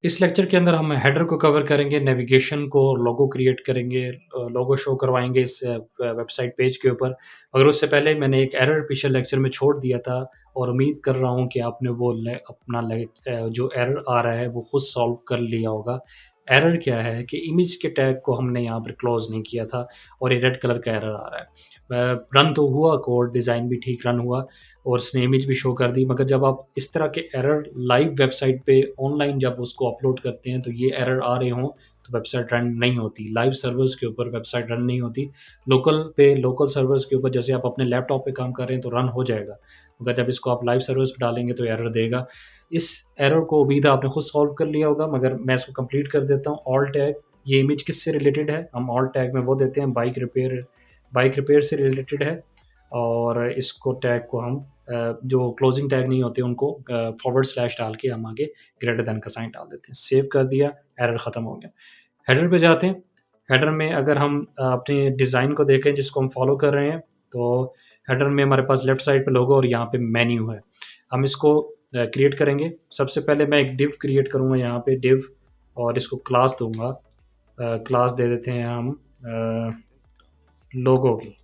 इस लेक्चर के अंदर हम हेडर को कवर करेंगे, नेविगेशन को, लोगो क्रिएट करेंगे, लोगो शो करवाएँगे इस वेबसाइट पेज के ऊपर। मगर उससे पहले मैंने एक एरर पिछले लेक्चर में छोड़ दिया था और उम्मीद कर रहा हूँ कि आपने वो जो एरर आ रहा है वो खुद सॉल्व कर लिया होगा। एरर क्या है कि इमेज के टैग को हमने यहाँ पर क्लोज़ नहीं किया था और ये रेड कलर का एरर आ रहा है। रन तो हुआ कोड, डिज़ाइन भी ठीक रन हुआ और उसने इमेज भी शो कर दी, मगर जब आप इस तरह के एरर लाइव वेबसाइट पे ऑनलाइन जब उसको अपलोड करते हैं तो ये एरर आ रहे हों तो वेबसाइट रन नहीं होती। लाइव सर्वर्स के ऊपर वेबसाइट रन नहीं होती। लोकल सर्वर्स के ऊपर जैसे आप अपने लैपटॉप पे काम कर रहे हैं तो रन हो जाएगा, मगर जब इसको आप लाइव सर्वर्स पे डालेंगे तो एरर देगा। इस एरर को उम्मीद है आपने खुद सॉल्व कर लिया होगा, मगर मैं इसको कंप्लीट कर देता हूँ। ऑल टैग, ये इमेज किससे रिलेटेड है? हम ऑल टैग में वो देते हैं बाइक रिपेयर से रिलेटेड है। और इसको टैग को हम जो क्लोजिंग टैग नहीं होते उनको फॉरवर्ड स्लैश डाल के हम आगे ग्रेटर देन का साइन डाल देते हैं। सेव कर दिया, एरर ख़त्म हो गया। हेडर पे जाते हैं। हेडर में अगर हम अपने डिज़ाइन को देखें जिसको हम फॉलो कर रहे हैं, तो हेडर में हमारे पास लेफ्ट साइड पे लोगो और यहाँ पे मेन्यू है। हम इसको क्रिएट करेंगे। सबसे पहले मैं एक डिव क्रिएट करूँगा यहाँ पे, डिव, और इसको क्लास दूंगा। क्लास दे देते हैं हम लोगो की।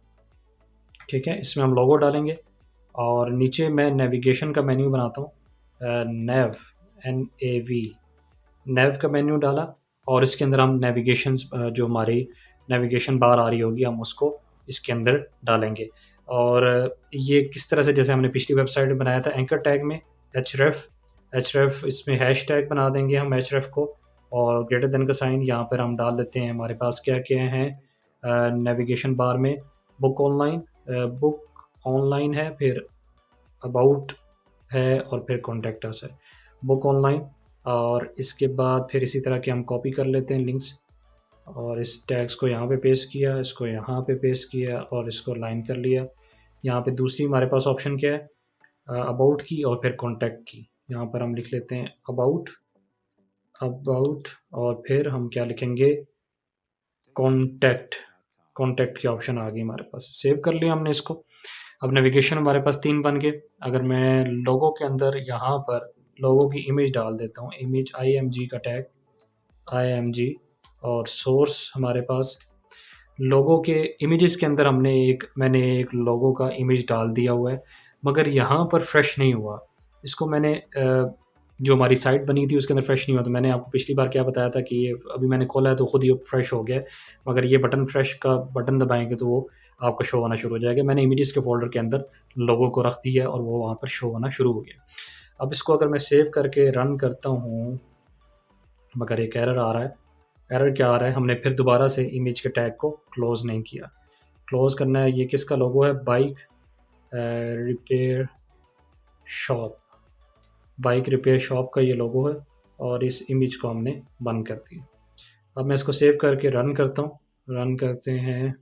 ठीक है, इसमें हम लोगो डालेंगे और नीचे मैं नेविगेशन का मेन्यू बनाता हूँ। नेव, NAV, नेव का मेन्यू डाला और इसके अंदर हम जो हमारी नेविगेशन बार आ रही होगी हम उसको इसके अंदर डालेंगे। और ये किस तरह से, जैसे हमने पिछली वेबसाइट में बनाया था एंकर टैग में, href इसमें हैश टैग बना देंगे हम href को, और ग्रेटर देन का साइन यहाँ पर हम डाल देते हैं। हमारे पास क्या क्या है नेविगेशन बार में? बुक ऑनलाइन है, फिर अबाउट है और फिर कॉन्टैक्ट अस है। बुक ऑनलाइन, और इसके बाद फिर इसी तरह के हम कॉपी कर लेते हैं लिंक्स और इस टैग्स को यहाँ पे पेस्ट किया, इसको यहाँ पे पेस्ट किया और इसको लाइन कर लिया। यहाँ पे दूसरी हमारे पास ऑप्शन क्या है? अबाउट की और फिर कॉन्टैक्ट की। यहाँ पर हम लिख लेते हैं अबाउट, और फिर हम क्या लिखेंगे? कॉन्टैक्ट की ऑप्शन आ गई हमारे पास। सेव कर लिया हमने इसको। अब नेविगेशन हमारे पास 3 बन गए। अगर मैं लोगो के अंदर यहाँ पर लोगो की इमेज डाल देता हूँ, इमेज IMG का टैग, IMG, और सोर्स हमारे पास लोगो के इमेजेस के अंदर मैंने एक लोगो का इमेज डाल दिया हुआ है, मगर यहाँ पर फ्रेश नहीं हुआ। इसको मैंने जो हमारी साइट बनी थी उसके अंदर फ्रेश नहीं हुआ। तो मैंने आपको पिछली बार क्या बताया था कि ये अभी मैंने खोला है तो खुद ही फ्रेश हो गया है, मगर ये फ्रेश का बटन दबाएंगे तो वो आपको शो होना शुरू हो जाएगा। मैंने इमेजेस के फोल्डर के अंदर लोगो को रख दिया और वो वहाँ पर शो होना शुरू हो गया। अब इसको अगर मैं सेव करके रन करता हूँ, मगर एक एरर आ रहा है। एरर क्या आ रहा है? हमने फिर दोबारा से इमेज के टैग को क्लोज नहीं किया। क्लोज करना है। ये किसका लोगो है? Repair shop bike repair shop का ये लोगो है और इस इमेज को हमने बंद कर दिया। अब मैं इसको सेव करके रन करता हूँ। रन करते हैं,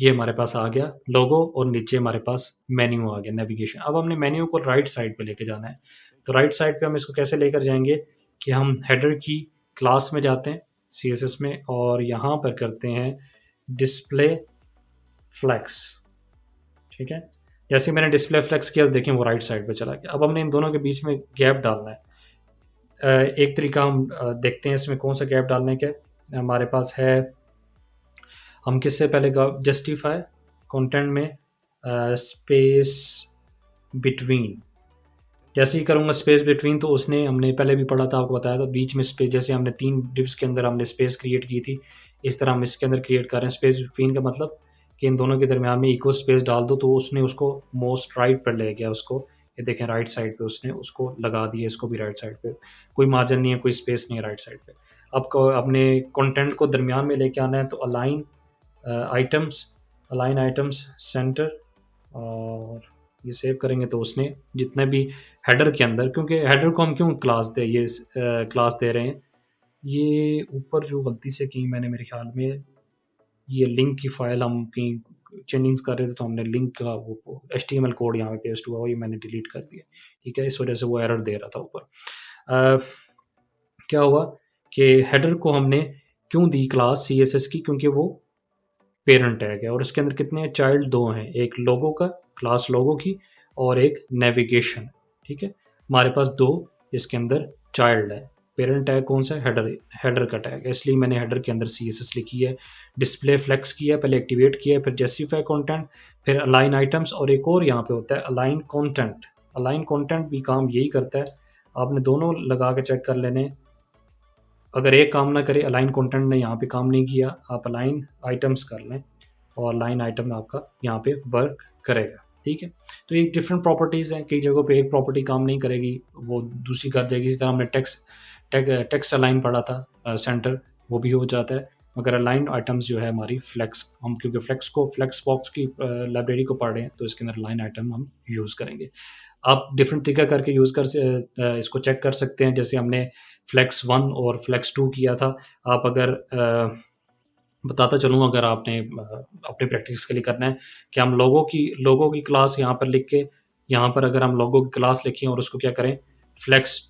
ये हमारे पास आ गया लोगो और नीचे हमारे पास मेन्यू आ गया, नेविगेशन। अब हमने मेन्यू को राइट साइड पे लेके जाना है। तो राइट साइड पे हम इसको कैसे लेकर जाएंगे कि हम हेडर की क्लास में जाते हैं CSS में और यहाँ पर करते हैं डिस्प्ले फ्लेक्स। ठीक है, जैसे मैंने डिस्प्ले फ्लेक्स किया तो देखें वो राइट साइड पे चला गया। अब हमने इन दोनों के बीच में गैप डालना है। एक तरीका हम देखते हैं इसमें कौन सा गैप डालने का हमारे पास है। हम किससे पहले जस्टिफाई कंटेंट में स्पेस बिटवीन, जैसे ही करूँगा स्पेस बिटवीन तो हमने पहले भी पढ़ा था, आपको बताया था बीच में स्पेस, जैसे हमने 3 डिव्स के अंदर हमने स्पेस क्रिएट की थी, इस तरह हम इसके अंदर क्रिएट कर रहे हैं स्पेस बिटवीन का मतलब कि इन दोनों के दरमियान में इक्वल स्पेस डाल दो। तो उसने उसको मोस्ट राइट पर ले गया उसको, ये देखें राइट साइड पे उसने उसको लगा दिया, इसको भी राइट साइड पे, कोई मार्जिन नहीं है, कोई स्पेस नहीं है राइट साइड पे। अब अपने कंटेंट को दरमियान में लेके आना है तो अलाइन आइटम्स सेंटर, और ये सेव करेंगे तो उसने जितने भी हेडर के अंदर, क्योंकि हेडर को हम क्यों क्लास दे रहे हैं, ये ऊपर जो गलती से की मैंने, मेरे ख्याल में ये लिंक की फाइल हम कहीं चेंजिंग्स कर रहे थे तो हमने लिंक का वो HTML कोड यहाँ पे पेस्ट हुआ, ये मैंने डिलीट कर दिया। ठीक है, इस वजह से वो एरर दे रहा था ऊपर। क्या हुआ कि हेडर को हमने क्यों दी क्लास CSS की, क्योंकि वो पेरेंट टैग है और इसके अंदर कितने चाइल्ड? 2 हैं, एक लोगो का, क्लास लोगो की, और एक नेविगेशन। ठीक है, हमारे पास 2 इसके अंदर चाइल्ड है, पेरेंट टैग कौन सा है? हेडर का टैग है, इसलिए मैंने हेडर के अंदर CSS लिखी है। डिस्प्ले फ्लेक्स किया है, पहले एक्टिवेट किया है, फिर जस्टिफाई कंटेंट, फिर अलाइन आइटम्स, और एक और यहाँ पे होता है अलाइन कंटेंट। अलाइन कंटेंट भी काम यही करता है, आपने दोनों लगा के चेक कर लेने। अगर एक काम ना करे, अलाइन कंटेंट ने यहाँ पे काम नहीं किया, आप अलाइन आइटम्स कर लें और लाइन आइटम आपका यहाँ पे वर्क करेगा। ठीक है, तो ये डिफरेंट प्रॉपर्टीज़ हैं, कई जगहों पे एक प्रॉपर्टी काम नहीं करेगी, वो दूसरी कर देगी। इसी तरह हमने टेक्स्ट अलाइन पढ़ा था, सेंटर, वो भी हो जाता है। मगर अलाइन आइटम्स जो है हमारी फ्लेक्स, हम क्योंकि फ्लेक्स बॉक्स की लाइब्रेरी को पढ़ रहे हैं, तो इसके अंदर लाइन आइटम हम यूज़ करेंगे। आप डिफरेंट तरीका करके इसको चेक कर सकते हैं। जैसे हमने फ्लेक्स 1 और फ्लेक्स 2 किया था। आप अगर बताता चलूँ, अगर आपने अपने प्रैक्टिस के लिए करना है कि हम लोगों की क्लास यहाँ पर लिख के, यहाँ पर अगर हम लोगों की क्लास लिखें और उसको क्या करें, फ्लेक्स,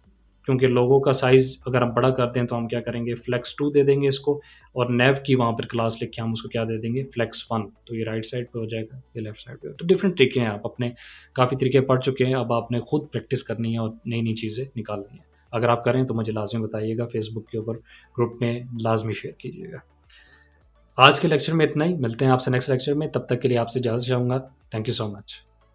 क्योंकि लोगो का साइज़ अगर हम बड़ा करते हैं तो हम क्या करेंगे, फ्लेक्स 2 दे देंगे इसको, और नेव की वहाँ पर क्लास लिख के हम उसको क्या दे देंगे, फ्लेक्स 1। तो ये राइट साइड पे हो जाएगा, ये लेफ्ट साइड पे। तो डिफरेंट तरीके हैं, आप अपने काफ़ी तरीके पढ़ चुके हैं, अब आपने खुद प्रैक्टिस करनी है और नई-नई चीज़ें निकालनी है। अगर आप करें तो मुझे लाज़मी बताइएगा, फेसबुक के ऊपर ग्रुप में लाज़मी शेयर कीजिएगा। आज के लेक्चर में इतना ही, मिलते हैं आपसे नेक्स्ट लेक्चर में, तब तक के लिए आपसे इजाज़त चाहूँगा। Thank you so much.